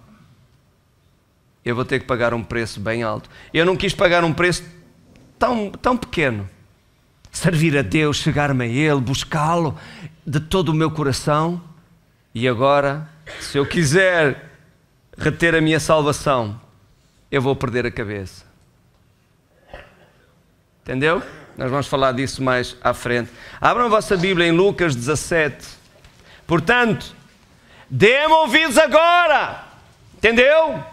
eu vou ter que pagar um preço bem alto. Eu não quis pagar um preço tão pequeno. Servir a Deus, chegar-me a Ele, buscá-lo de todo o meu coração. E agora, se eu quiser reter a minha salvação, eu vou perder a cabeça. Entendeu? Nós vamos falar disso mais à frente. Abram a vossa Bíblia em Lucas 17. Portanto, dê-me ouvidos agora. Entendeu?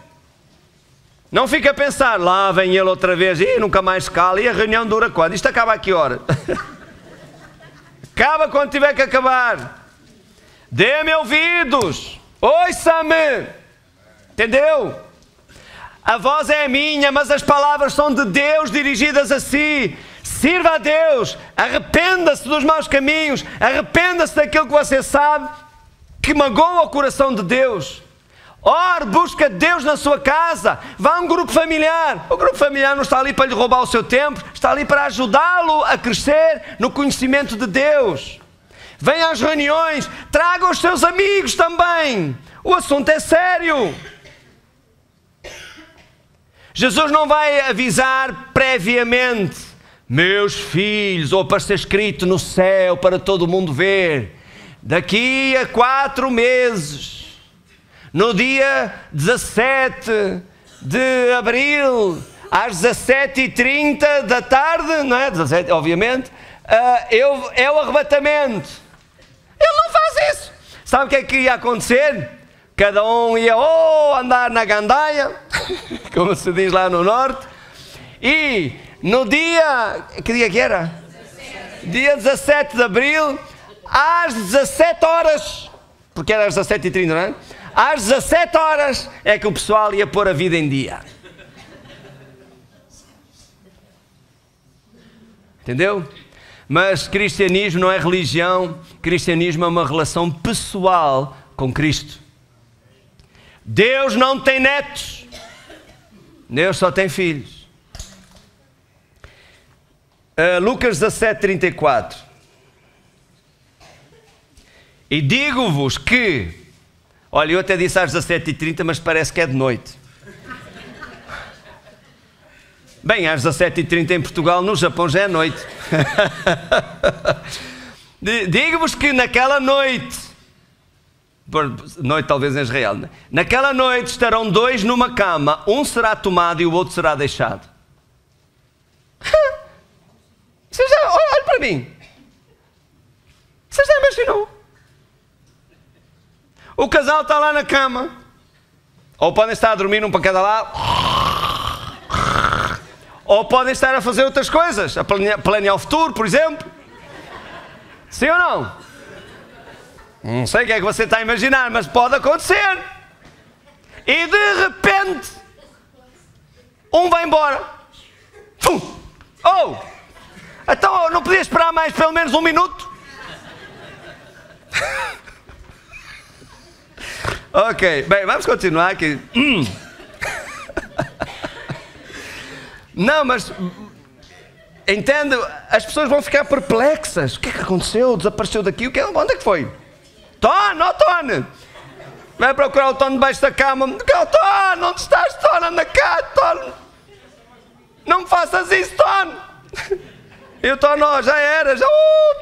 Não fica a pensar, lá vem ele outra vez, e nunca mais se cala, e a reunião dura quando? Isto acaba a que hora? Acaba quando tiver que acabar. Dê-me ouvidos. Ouça-me. Entendeu? A voz é minha, mas as palavras são de Deus dirigidas a si. Sirva a Deus, arrependa-se dos maus caminhos, arrependa-se daquilo que você sabe que magoa o coração de Deus. Ore, busca Deus na sua casa, vá a um grupo familiar. O grupo familiar não está ali para lhe roubar o seu tempo, está ali para ajudá-lo a crescer no conhecimento de Deus. Venha às reuniões, traga os seus amigos também. O assunto é sério. Jesus não vai avisar previamente, meus filhos, ou para ser escrito no céu para todo mundo ver, daqui a 4 meses, no dia 17 de abril, às 17h30 da tarde, não é? 17, obviamente, é o arrebatamento. Ele não faz isso. Sabe o que é que ia acontecer? Cada um ia andar na gandaia, como se diz lá no norte, e no dia, que dia que era? 17. Dia 17 de abril, às 17 horas, porque era às 17h30, não é? Às 17 horas é que o pessoal ia pôr a vida em dia. Entendeu? Mas cristianismo não é religião, cristianismo é uma relação pessoal com Cristo. Deus não tem netos, Deus só tem filhos. Lucas 17:34. E digo-vos que... Olha, eu até disse às 17h30, mas parece que é de noite. Bem, às 17h30 em Portugal, no Japão já é noite. Digo-vos que naquela noite, noite talvez em Israel, né? Naquela noite estarão dois numa cama, um será tomado e o outro será deixado. Você já, olha para mim. Você já imaginou? O casal está lá na cama, ou podem estar a dormir um para cada lado, ou podem estar a fazer outras coisas, a planear o futuro, por exemplo. Sim ou não? Não sei o que é que você está a imaginar, mas pode acontecer. E de repente, um vai embora. Oh! Então não podia esperar mais pelo menos um minuto? Ok, bem, vamos continuar aqui. Não, mas... Entende? As pessoas vão ficar perplexas. O que é que aconteceu? Desapareceu daqui? Onde é que foi? Tony, oh Tony! Vai procurar o Tony debaixo da cama. Tony, onde estás, Tony? Anda cá, Tony! Não me faças isso, Tony! E o Tony, já era,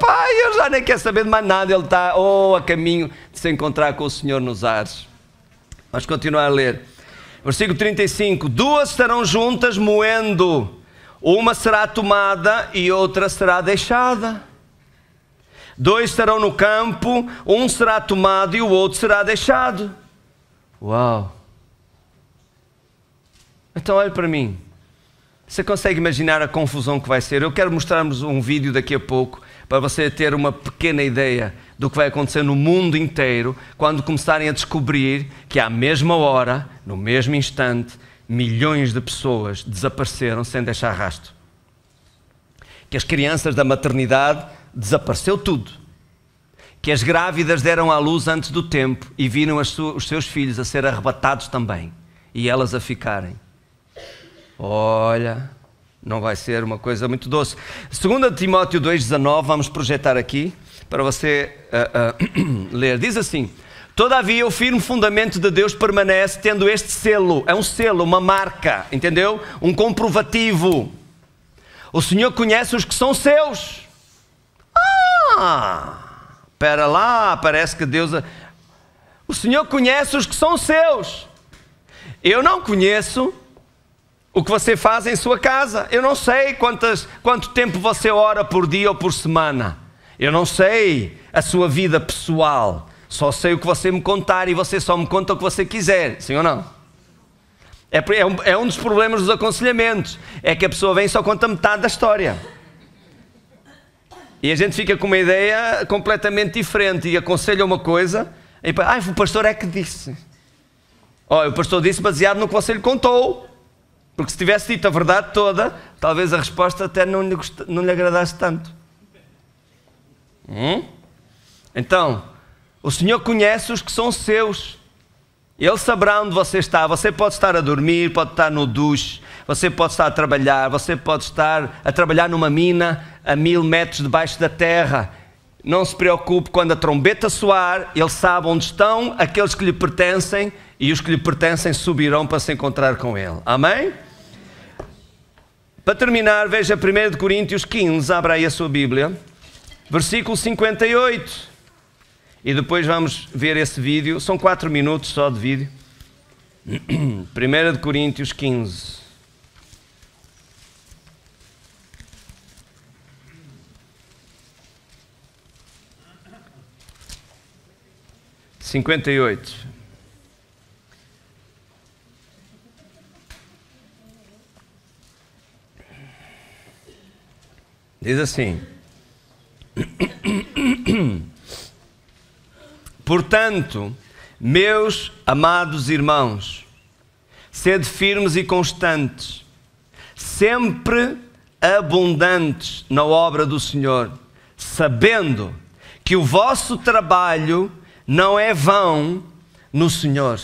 pai, eu já nem quero saber de mais nada. Ele está, a caminho de se encontrar com o Senhor nos ares. Vamos continuar a ler. Versículo 35. Duas estarão juntas moendo. Uma será tomada e outra será deixada. Dois estarão no campo, um será tomado e o outro será deixado. Uau! Então olhe para mim. Você consegue imaginar a confusão que vai ser? Eu quero mostrar-vos um vídeo daqui a pouco para você ter uma pequena ideia do que vai acontecer no mundo inteiro quando começarem a descobrir que à mesma hora, no mesmo instante, milhões de pessoas desapareceram sem deixar rastro. Que as crianças da maternidade desapareceu tudo. Que as grávidas deram à luz antes do tempo e viram os seus filhos a ser arrebatados também e elas a ficarem. Olha, não vai ser uma coisa muito doce. 2 Timóteo 2,19, vamos projetar aqui para você ler. Diz assim: todavia o firme fundamento de Deus permanece tendo este selo. É um selo, uma marca, entendeu? Um comprovativo. O Senhor conhece os que são seus. Espera lá, parece que Deus... O Senhor conhece os que são seus. Eu não conheço o que você faz em sua casa. Eu não sei quanto tempo você ora por dia ou por semana. Eu não sei a sua vida pessoal. Só sei o que você me contar e você só me conta o que você quiser. Sim ou não? É um dos problemas dos aconselhamentos. É que a pessoa vem e só conta metade da história. E a gente fica com uma ideia completamente diferente e aconselha uma coisa e o pastor é que disse. O pastor disse baseado no que você lhe contou. Porque se tivesse dito a verdade toda, talvez a resposta até não lhe agradasse tanto. Então, o Senhor conhece os que são seus. Ele saberá onde você está. Você pode estar a dormir, pode estar no duche, você pode estar a trabalhar, você pode estar a trabalhar numa mina a 1000 metros debaixo da terra. Não se preocupe, quando a trombeta soar, Ele sabe onde estão aqueles que lhe pertencem e os que lhe pertencem subirão para se encontrar com Ele. Amém? Para terminar, veja 1 Coríntios 15, abra aí a sua Bíblia, versículo 58. E depois vamos ver esse vídeo, são 4 minutos só de vídeo. 1 Coríntios 15. Diz assim: portanto, meus amados irmãos, sede firmes e constantes, sempre abundantes na obra do Senhor, sabendo que o vosso trabalho não é vão no Senhor.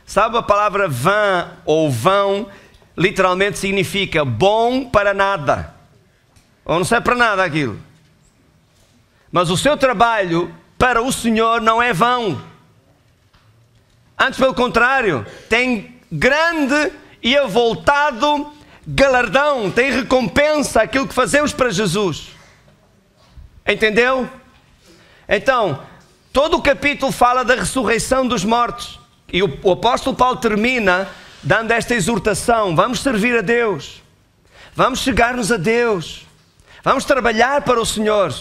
Sabe, a palavra vã ou vão literalmente significa bom para nada. Ou não serve para nada aquilo. Mas o seu trabalho para o Senhor não é vão. Antes, pelo contrário, tem grande e avultado galardão, tem recompensa aquilo que fazemos para Jesus. Entendeu? Então, todo o capítulo fala da ressurreição dos mortos. E o apóstolo Paulo termina dando esta exortação: vamos servir a Deus, vamos chegar-nos a Deus, vamos trabalhar para o Senhor,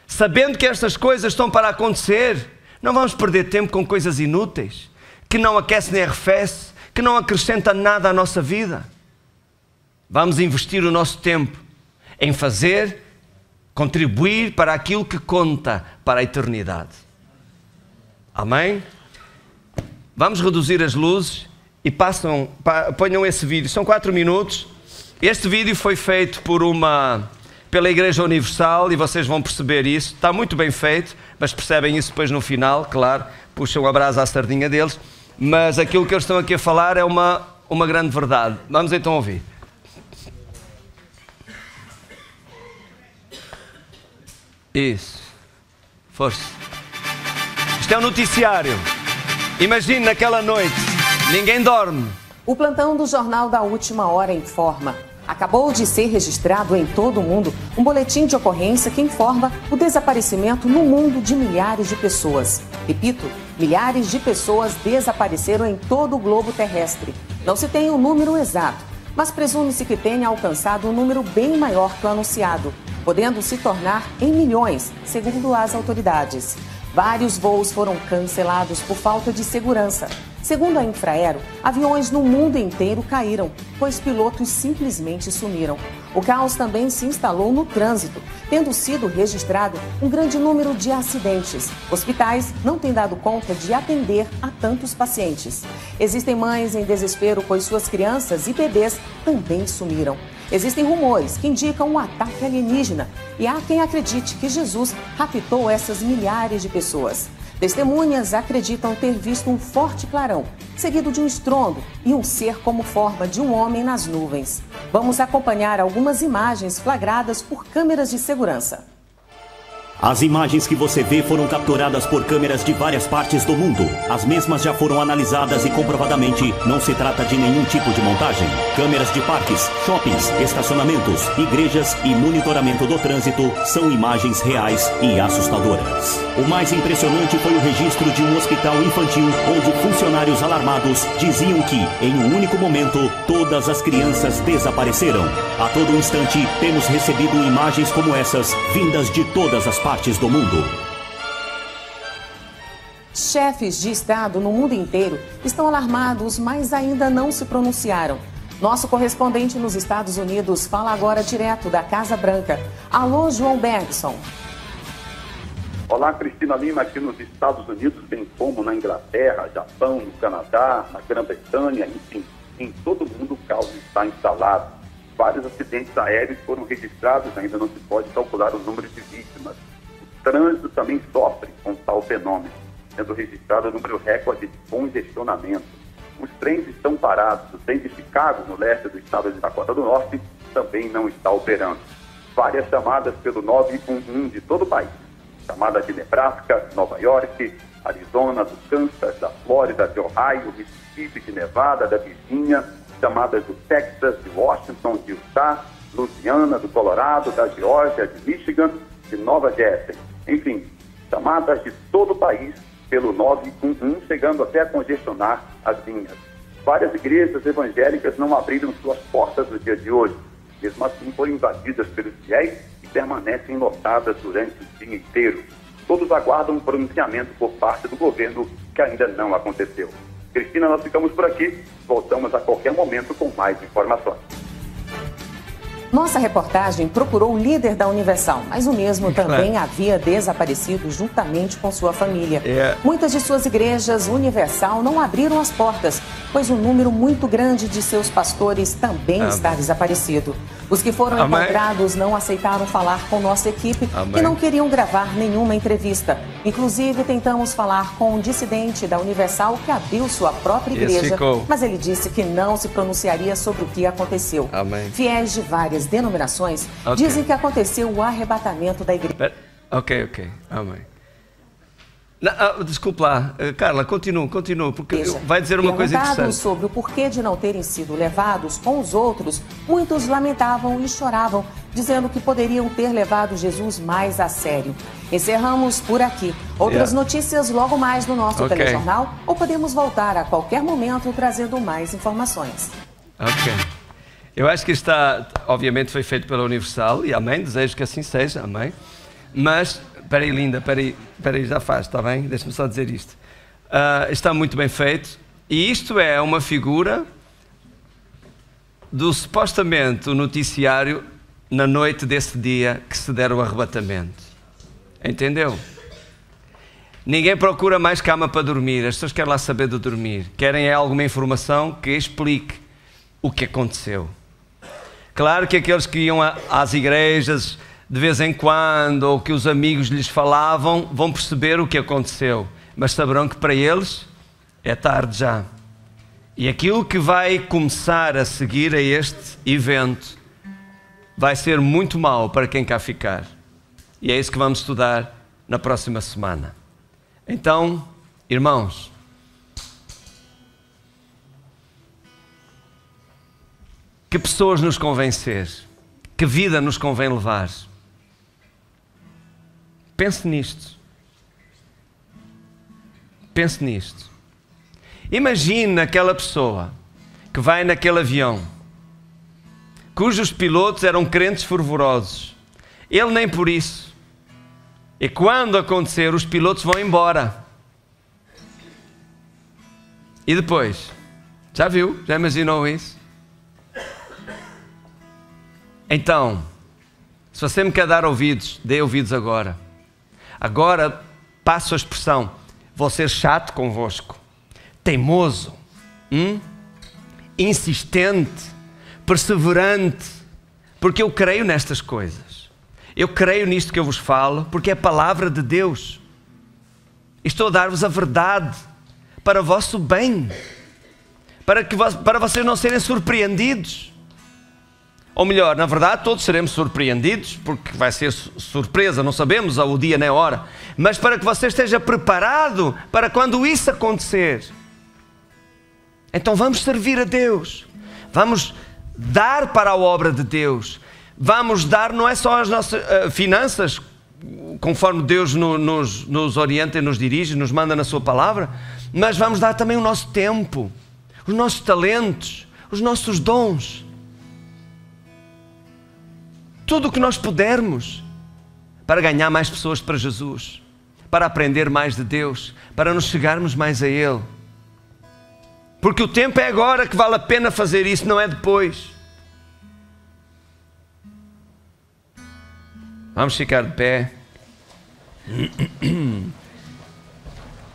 sabendo que estas coisas estão para acontecer. Não vamos perder tempo com coisas inúteis, que não aquecem nem arrefecem, que não acrescentam nada à nossa vida. Vamos investir o nosso tempo em fazer, contribuir para aquilo que conta para a eternidade. Amém? Vamos reduzir as luzes e ponham esse vídeo. São 4 minutos. Este vídeo foi feito pela Igreja Universal e vocês vão perceber isso. Está muito bem feito, mas percebem isso depois no final, claro. Puxam a brasa à sardinha deles. Mas aquilo que eles estão aqui a falar é uma grande verdade. Vamos então ouvir. Isso. Força. Isto é um noticiário. Imagine naquela noite. Ninguém dorme. O plantão do Jornal da Última Hora informa. Acabou de ser registrado em todo o mundo um boletim de ocorrência que informa o desaparecimento no mundo de milhares de pessoas. Repito, milhares de pessoas desapareceram em todo o globo terrestre. Não se tem um número exato, mas presume-se que tenha alcançado um número bem maior que o anunciado, podendo se tornar em milhões, segundo as autoridades. Vários voos foram cancelados por falta de segurança. Segundo a Infraero, aviões no mundo inteiro caíram, pois pilotos simplesmente sumiram. O caos também se instalou no trânsito, tendo sido registrado um grande número de acidentes. Hospitais não têm dado conta de atender a tantos pacientes. Existem mães em desespero, pois suas crianças e bebês também sumiram. Existem rumores que indicam um ataque alienígena e há quem acredite que Jesus raptou essas milhares de pessoas. Testemunhas acreditam ter visto um forte clarão, seguido de um estrondo e um ser como forma de um homem nas nuvens. Vamos acompanhar algumas imagens flagradas por câmeras de segurança. As imagens que você vê foram capturadas por câmeras de várias partes do mundo. As mesmas já foram analisadas e comprovadamente não se trata de nenhum tipo de montagem. Câmeras de parques, shoppings, estacionamentos, igrejas e monitoramento do trânsito são imagens reais e assustadoras. O mais impressionante foi o registro de um hospital infantil onde funcionários alarmados diziam que, em um único momento, todas as crianças desapareceram. A todo instante, temos recebido imagens como essas, vindas de todas as partes do mundo. Chefes de Estado no mundo inteiro estão alarmados, mas ainda não se pronunciaram. Nosso correspondente nos Estados Unidos fala agora direto da Casa Branca. Alô, João Bergson. Olá, Cristina Lima, aqui nos Estados Unidos, bem como na Inglaterra, Japão, no Canadá, na Grã-Bretanha, enfim, em todo mundo o caos está instalado. Vários acidentes aéreos foram registrados, ainda não se pode calcular o número de vítimas. O trânsito também sofre com tal fenômeno, sendo registrado o número recorde de congestionamento. Os trens estão parados. O trem de Chicago, no leste do estado de Dakota do Norte, também não está operando. Várias chamadas pelo 911 de todo o país. Chamadas de Nebraska, Nova York, Arizona, do Kansas, da Flórida, de Ohio, Mississippi, de Nevada, da Virgínia, chamadas do Texas, de Washington, de Utah, Louisiana, do Colorado, da Geórgia, de Michigan, de Nova Jersey. Enfim, chamadas de todo o país pelo 911, chegando até a congestionar as linhas. Várias igrejas evangélicas não abriram suas portas no dia de hoje. Mesmo assim, foram invadidas pelos fiéis e permanecem lotadas durante o dia inteiro. Todos aguardam um pronunciamento por parte do governo, que ainda não aconteceu. Cristina, nós ficamos por aqui. Voltamos a qualquer momento com mais informações. Nossa reportagem procurou o líder da Universal, mas o mesmo também havia desaparecido juntamente com sua família. Muitas de suas igrejas Universal não abriram as portas, pois um número muito grande de seus pastores também está desaparecido. Os que foram Amém. encontrados não aceitaram falar com nossa equipe Amém. e não queriam gravar nenhuma entrevista. Inclusive, tentamos falar com um dissidente da Universal que abriu sua própria Esse igreja, ficou. mas ele disse que não se pronunciaria sobre o que aconteceu. Amém. Fiéis de várias denominações Ok. dizem que aconteceu o arrebatamento da igreja. Ok. Amém. Desculpe lá, Carla, continua, porque vai dizer uma coisa Perguntados interessante. sobre o porquê de não terem sido levados com os outros, muitos lamentavam e choravam, dizendo que poderiam ter levado Jesus mais a sério. Encerramos por aqui. Outras notícias logo mais no nosso Ok. telejornal, ou podemos voltar a qualquer momento trazendo mais informações. Ok. Eu acho que está, obviamente foi feito pela Universal, e amém, desejo que assim seja, amém. Mas, espera aí, linda, espera aí, já faz, está bem? Deixa-me só dizer isto. Está muito bem feito, e isto é uma figura do supostamente o noticiário na noite desse dia que se der o arrebatamento. Entendeu? Ninguém procura mais cama para dormir, as pessoas querem lá saber de dormir. Querem alguma informação que explique o que aconteceu. Claro que aqueles que iam às igrejas de vez em quando, ou que os amigos lhes falavam, vão perceber o que aconteceu, mas saberão que para eles é tarde já. E aquilo que vai começar a seguir a este evento vai ser muito mau para quem cá ficar. E é isso que vamos estudar na próxima semana. Então, irmãos, que pessoas nos convém ser? Que vida nos convém levar? Pense nisto. Pense nisto. Imagine aquela pessoa que vai naquele avião, cujos pilotos eram crentes fervorosos. Ele nem por isso. E quando acontecer, os pilotos vão embora. E depois? Já viu? Já imaginou isso? Então, se você me quer dar ouvidos, dê ouvidos agora. Agora, passo a expressão, vou ser chato convosco, teimoso, insistente, perseverante, porque eu creio nestas coisas. Eu creio nisto que eu vos falo, porque é a palavra de Deus. Estou a dar-vos a verdade para o vosso bem, para vocês não serem surpreendidos. Ou melhor, na verdade todos seremos surpreendidos, porque vai ser surpresa, não sabemos o dia nem a hora, mas para que você esteja preparado para quando isso acontecer. Então vamos servir a Deus, vamos dar para a obra de Deus, vamos dar não é só as nossas finanças, conforme Deus nos orienta e nos dirige, nos manda na sua palavra, mas vamos dar também o nosso tempo, os nossos talentos, os nossos dons. Tudo o que nós pudermos para ganhar mais pessoas para Jesus, para aprender mais de Deus, para nos chegarmos mais a Ele. Porque o tempo é agora que vale a pena fazer isso, não é depois. Vamos ficar de pé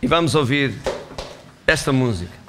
e vamos ouvir esta música.